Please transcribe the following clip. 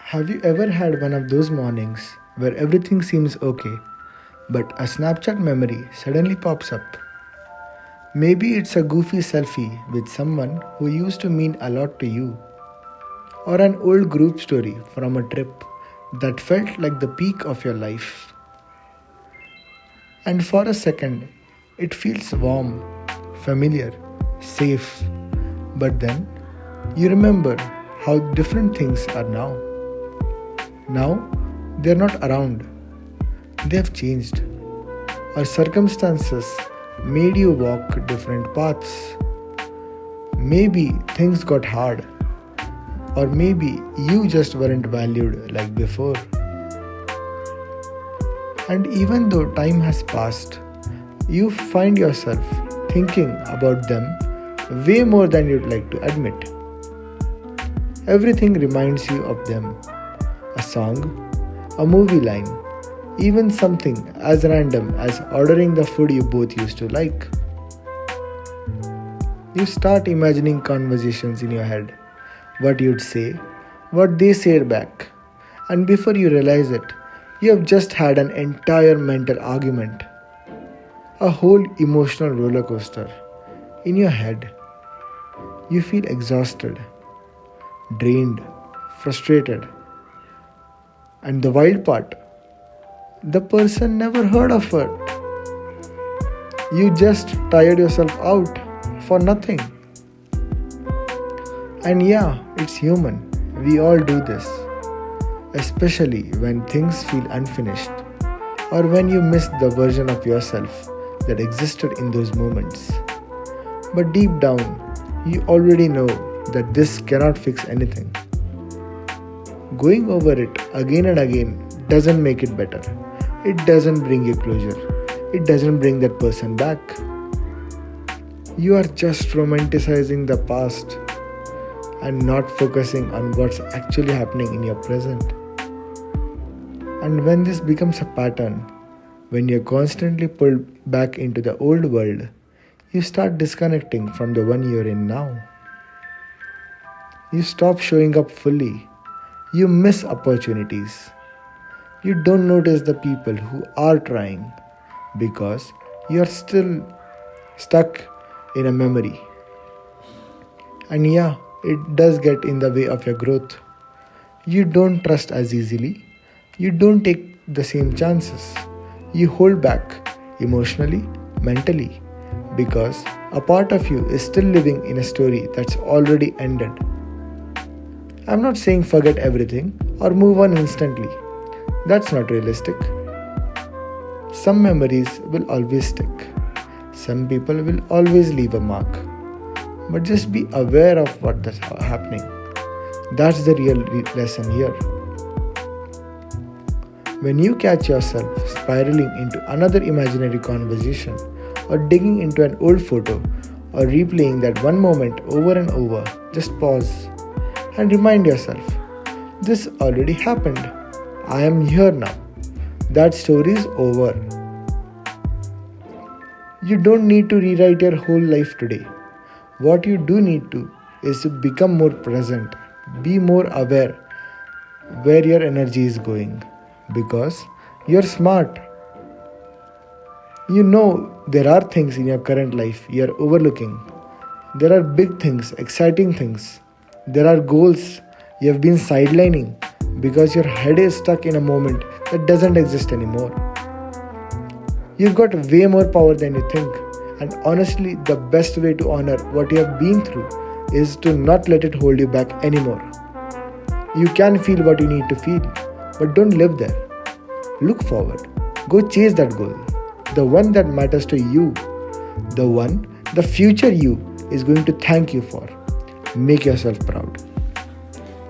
Have you ever had one of those mornings where everything seems okay, but a Snapchat memory suddenly pops up? Maybe it's a goofy selfie with someone who used to mean a lot to you, or an old group story from a trip that felt like the peak of your life. And for a second, it feels warm, familiar, safe. But then you remember how different things are now. Now they're not around, they have changed. Or circumstances made you walk different paths. Maybe things got hard, or maybe you just weren't valued like before. And even though time has passed, you find yourself thinking about them way more than you'd like to admit. Everything reminds you of them: a song, a movie line, even something as random as ordering the food you both used to like. You start imagining conversations in your head, what you'd say, what they said back, and before you realize it, you have just had an entire mental argument, a whole emotional roller coaster. In your head, you feel exhausted, drained, frustrated, and the wild part, the person never heard of it. You just tired yourself out for nothing. And yeah, it's human. We all do this. Especially when things feel unfinished, or when you miss the version of yourself that existed in those moments. But deep down, you already know that this cannot fix anything. Going over it again and again doesn't make it better. It doesn't bring you closure. It doesn't bring that person back. You are just romanticizing the past and not focusing on what's actually happening in your present. And when this becomes a pattern, when you're constantly pulled back into the old world, you start disconnecting from the one you're in now. You stop showing up fully. You miss opportunities. You don't notice the people who are trying because you're still stuck in a memory. And yeah, it does get in the way of your growth. You don't trust as easily. You don't take the same chances. You hold back emotionally, mentally, because a part of you is still living in a story that's already ended. I'm not saying forget everything or move on instantly. That's not realistic. Some memories will always stick. Some people will always leave a mark. But just be aware of what's happening. That's the real lesson here. When you catch yourself spiraling into another imaginary conversation, or digging into an old photo, or replaying that one moment over and over, just pause and remind yourself, this already happened. I am here now. That story is over. You don't need to rewrite your whole life today. What you do need to is to become more present, be more aware where your energy is going, because you're smart. You know there are things in your current life you're overlooking. There are big things, exciting things. There are goals you have been sidelining because your head is stuck in a moment that doesn't exist anymore. You've got way more power than you think, and honestly, the best way to honor what you have been through is to not let it hold you back anymore. You can feel what you need to feel, but don't live there. Look forward. Go chase that goal. The one that matters to you. The one the future you is going to thank you for. Make yourself proud.